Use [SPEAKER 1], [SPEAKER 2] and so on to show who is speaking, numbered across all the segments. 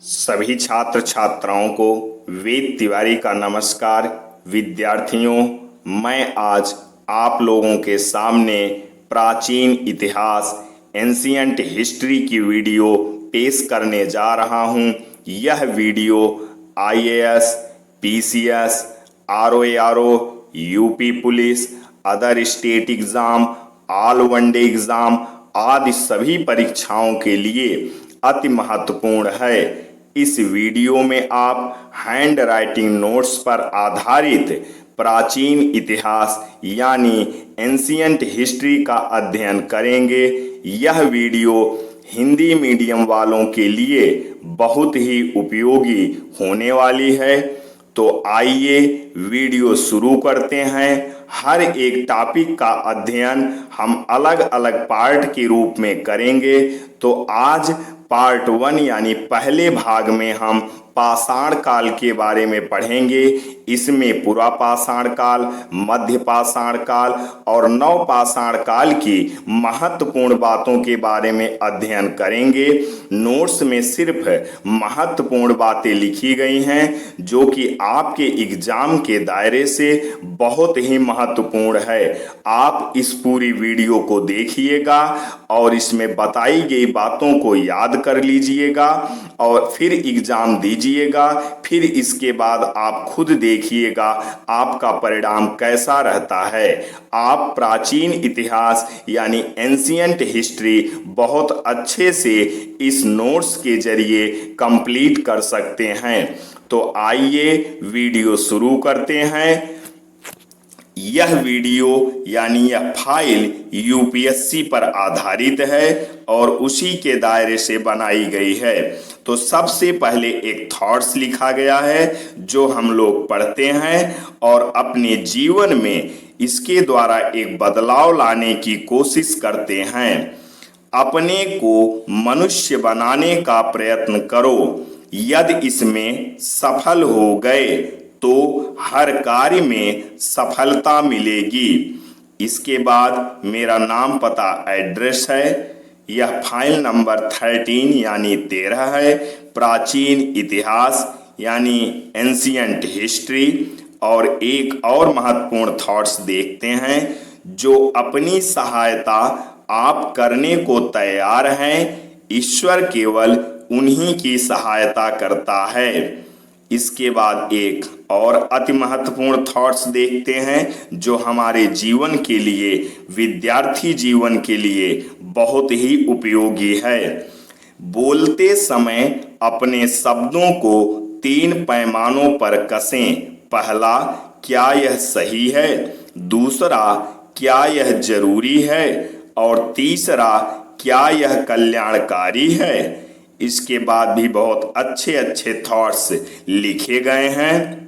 [SPEAKER 1] सभी छात्र छात्राओं को वेद तिवारी का नमस्कार। विद्यार्थियों, मैं आज आप लोगों के सामने प्राचीन इतिहास एंशियंट हिस्ट्री की वीडियो पेश करने जा रहा हूं। यह video IAS, PCS, RO, UP police, other state exam, all one day exam आदि सभी परीक्षाओं के लिए अति महत्वपूर्ण है। इस वीडियो में आप हैंड राइटिंग नोट्स पर आधारित प्राचीन इतिहास यानी एंशियंट हिस्ट्री का अध्ययन करेंगे। यह वीडियो हिंदी मीडियम वालों के लिए बहुत ही उपयोगी होने वाली है। तो आइए वीडियो शुरू करते हैं। हर एक टॉपिक का अध्ययन हम अलग अलग पार्ट के रूप में करेंगे। तो आज पार्ट 1 यानी पहले भाग में हम पाषाण काल के बारे में पढ़ेंगे। इसमें पुरा पाषाण काल, मध्य पाषाण काल और नव पाषाण काल की महत्वपूर्ण बातों के बारे में अध्ययन करेंगे। नोट्स में सिर्फ महत्वपूर्ण बातें लिखी गई हैं जो कि आपके एग्जाम के दायरे से बहुत ही महत्वपूर्ण है। आप इस पूरी वीडियो को देखिएगा और इसमें बताई गई बातों को याद कर लीजिएगा और फिर एग्जाम दीजिएगा। फिर इसके बाद आप खुद देखिएगा आपका परिणाम कैसा रहता है। आप प्राचीन इतिहास यानी एंशियंट हिस्ट्री बहुत अच्छे से इस नोट्स के जरिए कंप्लीट कर सकते हैं। तो आइए वीडियो शुरू करते हैं। यह वीडियो यानी यह फाइल यूपीएससी पर आधारित है और उसी के दायरे से बनाई गई है। तो सबसे पहले एक थॉट्स लिखा गया है जो हम लोग पढ़ते हैं और अपने जीवन में इसके द्वारा एक बदलाव लाने की कोशिश करते हैं। अपने को मनुष्य बनाने का प्रयत्न करो। यदि इसमें सफल हो गए तो हर कार्य में सफलता मिलेगी। इसके बाद मेरा नाम, पता, एड्रेस है। यह फाइल नंबर 13 यानी 13 है। प्राचीन इतिहास यानी एंशियंट हिस्ट्री। और एक और महत्वपूर्ण थॉट्स देखते हैं। जो अपनी सहायता आप करने को तैयार हैं, ईश्वर केवल उन्हीं की सहायता करता है। इसके बाद एक और अति महत्वपूर्ण थॉट्स देखते हैं जो हमारे जीवन के लिए, विद्यार्थी जीवन के लिए बहुत ही उपयोगी है। बोलते समय अपने शब्दों को 3 पैमानों पर कसें। पहला, क्या यह सही है? दूसरा, क्या यह जरूरी है? और तीसरा, क्या यह कल्याणकारी है? इसके बाद भी बहुत अच्छे अच्छे थॉट्स लिखे गए हैं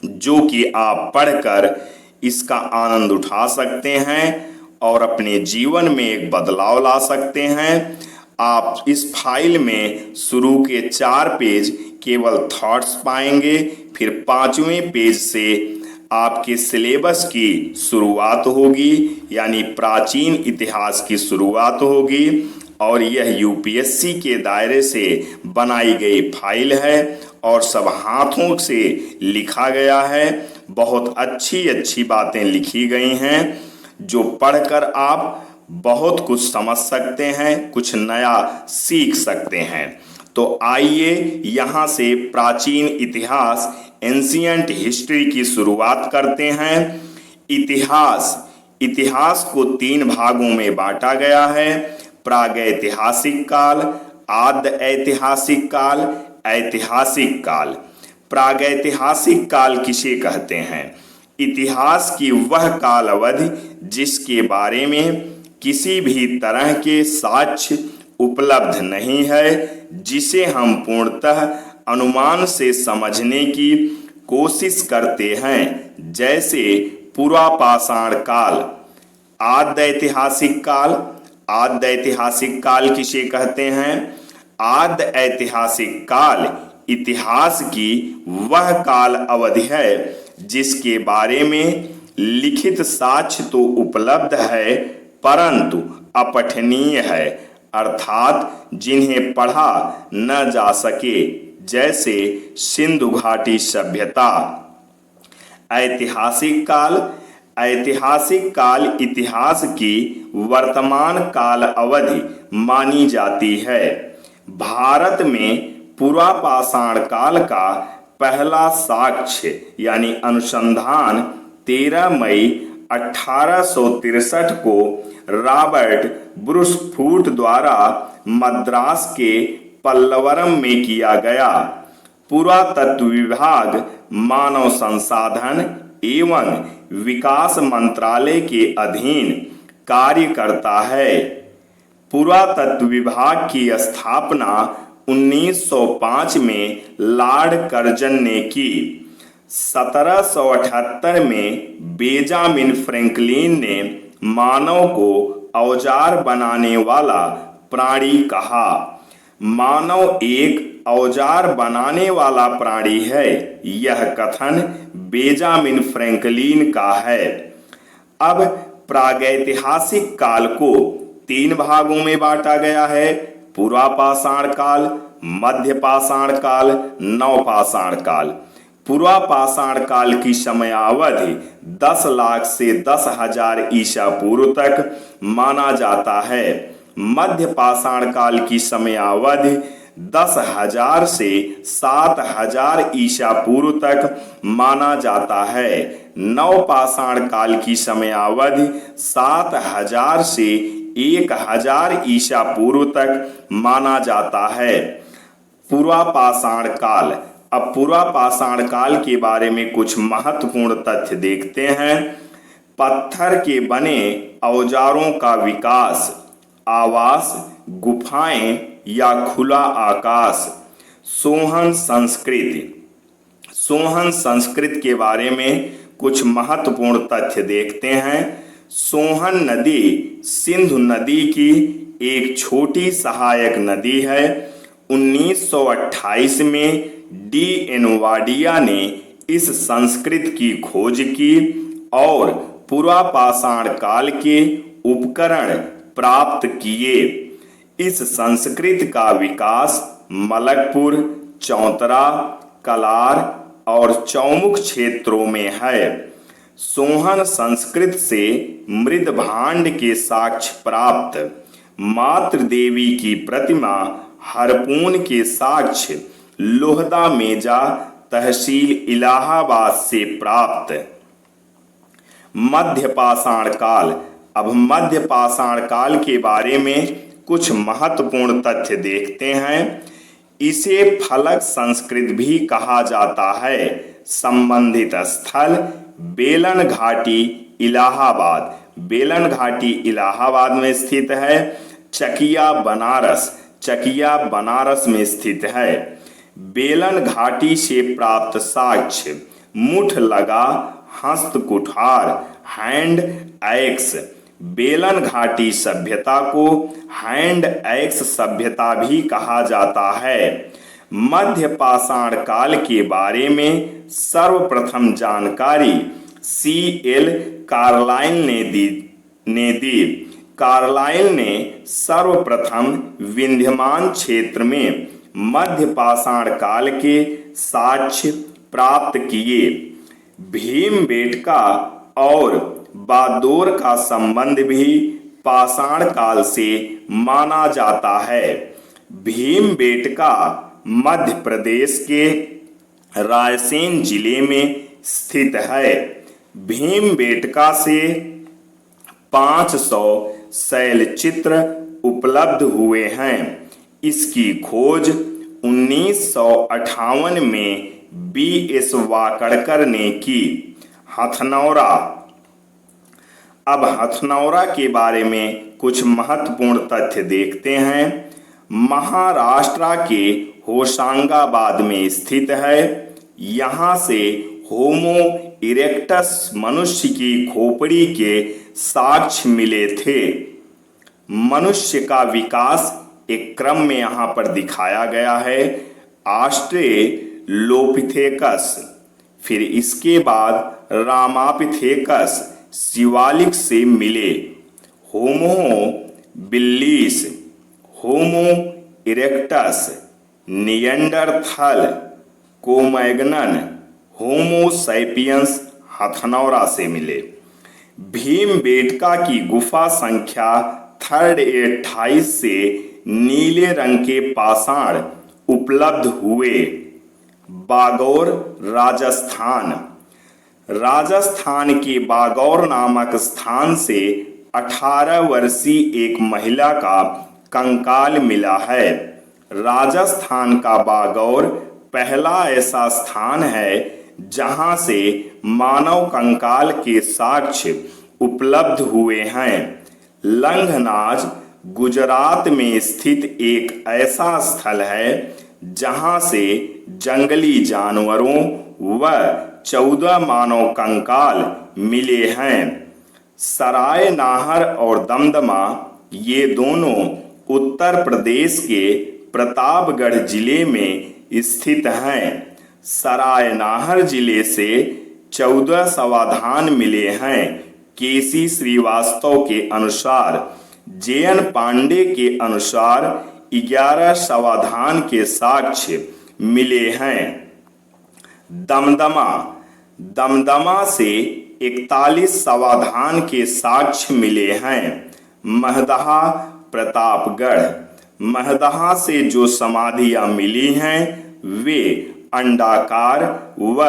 [SPEAKER 1] जो कि आप पढ़कर इसका आनंद उठा सकते हैं और अपने जीवन में एक बदलाव ला सकते हैं। आप इस फाइल में शुरू के 4 पेज केवल थॉट्स पाएंगे। फिर 5वें पेज से आपके सिलेबस की शुरुआत होगी यानी प्राचीन इतिहास की शुरुआत होगी। और यह यूपीएससी के दायरे से बनाई गई फाइल है और सब हाथों से लिखा गया है। बहुत अच्छी अच्छी बातें लिखी गई हैं जो पढ़कर आप बहुत कुछ समझ सकते हैं, कुछ नया सीख सकते हैं। तो आइए यहाँ से प्राचीन इतिहास एंशियंट हिस्ट्री की शुरुआत करते हैं। इतिहास को 3 भागों में बांटा गया है। प्रागैतिहासिक काल, आद्य ऐतिहासिक काल, ऐतिहासिक काल। प्रागैतिहासिक काल किसे कहते हैं? इतिहास की वह काल अवधि जिसके बारे में किसी भी तरह के साक्ष्य उपलब्ध नहीं है, जिसे हम पूर्णतः अनुमान से समझने की कोशिश करते हैं, जैसे पुरा पाषाण काल। आद्य ऐतिहासिक काल किसे कहते हैं? आद्य ऐतिहासिक काल इतिहास की वह काल अवधि है जिसके बारे में लिखित साक्ष्य तो उपलब्ध है परंतु अपठनीय है अर्थात जिन्हें पढ़ा न जा सके, जैसे सिंधु घाटी सभ्यता। ऐतिहासिक काल। ऐतिहासिक काल इतिहास की वर्तमान काल अवधि मानी जाती है। भारत में पुरापाषाण काल का पहला साक्ष्य यानी अनुसंधान 13 मई 1863 को रॉबर्ट ब्रूसफूट द्वारा मद्रास के पल्लवरम में किया गया। पुरातत्व विभाग मानव संसाधन एवं विकास मंत्रालय के अधीन कार्य करता है। पुरातत्व विभाग की स्थापना 1905 में लॉर्ड कर्जन ने की। 1778 में बेंजामिन फ्रैंकलिन ने मानव को औजार बनाने वाला प्राणी कहा। मानव एक औजार बनाने वाला प्राणी है, यह कथन बेंजामिन फ्रैंकलिन का है। अब प्रागैतिहासिक काल को 3 भागों में बांटा गया है: पुरापाषाण काल, मध्यपाषाण काल, नवपाषाण काल। पुरापाषाण काल की समयावधि 10 लाख से 10,000 ईसा पूर्व तक माना जाता है। मध्यपाषाण काल की समयावधि 10,000 से 7,000 ईसा पूर्व तक माना जाता है। नवपाषाण काल की समयावधि 7,000 से 1,000 ईसा पूर्व तक माना जाता है। पुरापाषाण काल। अब पुरापाषाण काल के बारे में कुछ महत्वपूर्ण तथ्य देखते हैं। पत्थर के बने औजारों का विकास, आवास, गुफाएं या खुला आकाश। सोहन संस्कृति। सोहन संस्कृति के बारे में कुछ महत्वपूर्ण तथ्य देखते हैं। सोहन नदी सिंधु नदी की एक छोटी सहायक नदी है। 1928 में D.N. वाडिया ने इस संस्कृति की खोज की और पुरापाषाण काल के उपकरण प्राप्त किए। इस संस्कृति का विकास मलकपुर, चौतरा, कलार और चौमुख क्षेत्रों में है। सोहन संस्कृति से मृद भांड के साक्ष्य प्राप्त। मातृ देवी की प्रतिमा हरपून के साक्ष्य लोहदा मेजा तहसील इलाहाबाद से प्राप्त। मध्यपाषाण काल। अब मध्यपाषाण काल के बारे में कुछ महत्वपूर्ण तथ्य देखते हैं। इसे फलक संस्कृति भी कहा जाता है। संबंधित स्थल बेलन घाटी इलाहाबाद। बेलन घाटी इलाहाबाद में स्थित है। चकिया बनारस। चकिया बनारस में स्थित है। बेलन घाटी से प्राप्त साक्ष्य मुठ लगा हस्त कुठार हैंड एक्स। बेलन घाटी सभ्यता को हैंड एक्स सभ्यता भी कहा जाता है। मध्यपाषाण काल के बारे में सर्वप्रथम जानकारी C.L. कार्लाइल ने दी। कार्लाइल ने सर्वप्रथम विंध्यमान क्षेत्र में मध्यपाषाण काल के साक्ष्य प्राप्त किए। भीमबेटका और बागडोर का संबंध भी पाषाण काल से माना जाता है। भीमबेटका मध्य प्रदेश के रायसेन जिले में स्थित है। भीमबेटका से 500 शैलचित्र उपलब्ध हुए हैं। इसकी खोज 1958 में B.S. वाकड़कर ने की। हथनौरा। अब हथनौरा के बारे में कुछ महत्वपूर्ण तथ्य देखते हैं। महाराष्ट्र के होशंगाबाद में स्थित है। यहाँ से होमो इरेक्टस मनुष्य की खोपड़ी के साक्ष्य मिले थे। मनुष्य का विकास एक क्रम में यहाँ पर दिखाया गया है। ऑस्ट्रेलोपिथेकस, फिर इसके बाद रामापिथेकस शिवालिक से मिले। होमो बिल्लिस, होमो erectus, Neanderthal, कोमैग्नन, Homo sapiens Hathnora से मिले। भीमबेटका की गुफा संख्या 28 से नीले रंग के पाषाण उपलब्ध हुए। बागौर, राजस्थान। राजस्थान के बागौर नामक स्थान से 18 वर्षीय एक महिला का कंकाल मिला है। राजस्थान का बागौर पहला ऐसा स्थान है जहां से मानव कंकाल के साक्ष्य उपलब्ध हुए हैं। लंघनाज गुजरात में स्थित एक ऐसा स्थल है जहां से जंगली जानवरों व 14 मानव कंकाल मिले हैं। सराय नाहर और दमदमा ये दोनों उत्तर प्रदेश के प्रतापगढ़ जिले में स्थित हैं। सराय नाहर जिले से 14 समाधान मिले हैं। केसी श्रीवास्तव के अनुसार, जे.एन. पांडे के अनुसार 11 समाधान के साक्ष्य मिले हैं। दमदमा, दमदमा से 41 समाधान के साक्ष्य मिले हैं। महदहा, प्रतापगढ़, महदहा से जो समाधियां मिली हैं वे अंडाकार व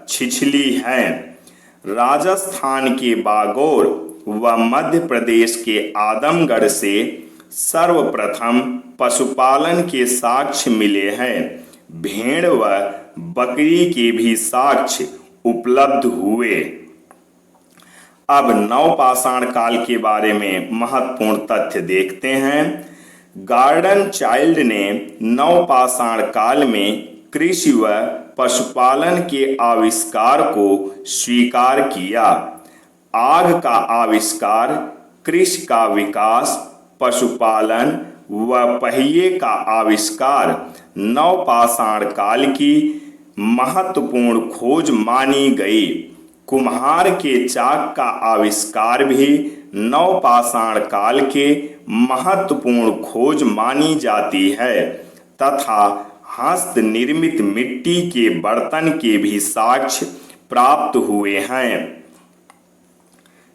[SPEAKER 1] छिछली हैं। राजस्थान के बागौर व मध्य प्रदेश के आदमगढ़ से सर्वप्रथम पशुपालन के साक्ष्य मिले हैं। भेड़ व बकरी के भी साक्ष्य उपलब्ध हुए। अब नवपाषाण काल के बारे में महत्वपूर्ण तथ्य देखते हैं। गार्डन चाइल्ड ने नवपाषाण काल में कृषि व पशुपालन के आविष्कार को स्वीकार किया। आग का आविष्कार, कृषि का विकास, पशुपालन व पहिए का आविष्कार नवपाषाण काल की महत्वपूर्ण खोज मानी गई। कुम्हार के चाक का आविष्कार भी नवपाषाण काल के महत्वपूर्ण खोज मानी जाती है तथा हस्त निर्मित मिट्टी के बर्तन के भी साक्ष्य प्राप्त हुए हैं।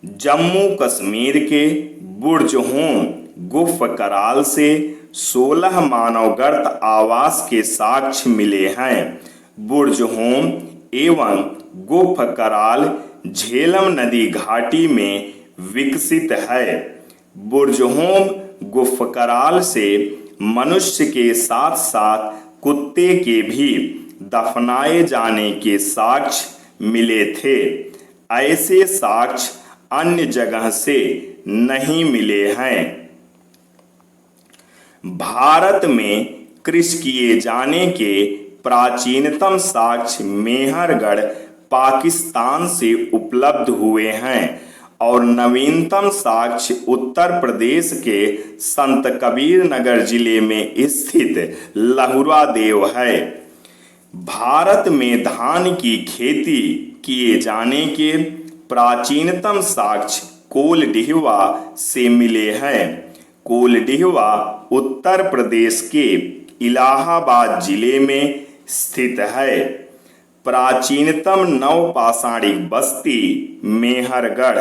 [SPEAKER 1] जम्मू कश्मीर के बुर्जहोम गुफ कराल से 16 मानवगर्त आवास के साक्ष्य मिले हैं। बुर्जहोम एवं गुफ कराल झेलम नदी घाटी में विकसित है। बुर्जहोम गुफ कराल से मनुष्य के साथ साथ कुत्ते के भी दफनाए जाने के साक्ष्य मिले थे। ऐसे साक्ष्य अन्य जगह से नहीं मिले हैं। भारत में कृषि किए जाने के प्राचीनतम साक्ष्य मेहरगढ़ पाकिस्तान से उपलब्ध हुए हैं और नवीनतम साक्ष्य उत्तर प्रदेश के संत कबीर नगर जिले में स्थित लहुरा देव है। भारत में धान की खेती किए जाने के प्राचीनतम साक्ष्य कोलडिहवा से मिले हैं। कोलडिहवा उत्तर प्रदेश के इलाहाबाद जिले में स्थित है। प्राचीनतम नवपाषाणिक बस्ती मेहरगढ़।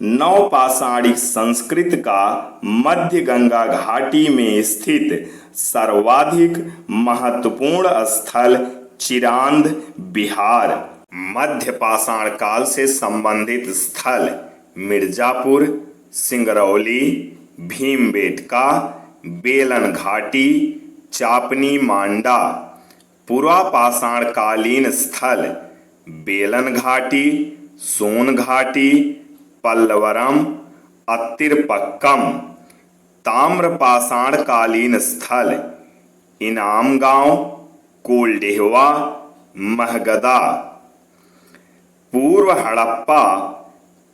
[SPEAKER 1] नवपाषाणिक संस्कृत का मध्य गंगा घाटी में स्थित सर्वाधिक महत्वपूर्ण स्थल चिरांद, बिहार। मध्य पाषाण काल से संबंधित स्थल मिर्जापुर, सिंगरौली, भीमबेटका, बेलन घाटी, चापनी मांडा। पुरापाषाण कालीन स्थल बेलन घाटी, सोन घाटी, पल्लवरम, अत्तिरपक्कम। ताम्रपाषाण कालीन स्थल इनाम गांव, कोलडिहवा, महगदा। पूर्व हड़प्पा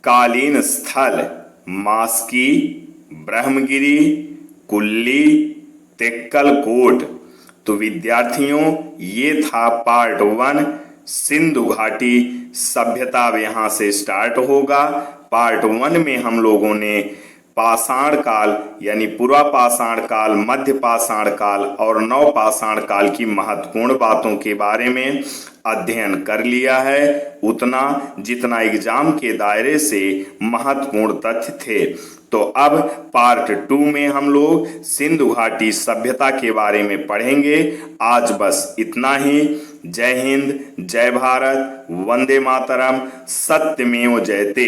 [SPEAKER 1] कालीन स्थल मास्की, ब्रह्मगिरी, कुल्ली, तेक्कलकोट। तो विद्यार्थियों, ये था पार्ट 1 सिंधु घाटी सभ्यता। अब यहाँ से स्टार्ट होगा। पार्ट 1 में हम लोगों ने पाषाण काल यानी पूर्वा पाषाण काल, मध्य पाषाण काल और नव पाषाण काल की महत्वपूर्ण बातों के बारे में अध्ययन कर लिया है, उतना जितना एग्जाम के दायरे से महत्वपूर्ण तथ्य थे। तो अब पार्ट 2 में हम लोग सिंधु घाटी सभ्यता के बारे में पढ़ेंगे। आज बस इतना ही। जय हिंद, जय भारत, वंदे मातरम, सत्यमेव जयते।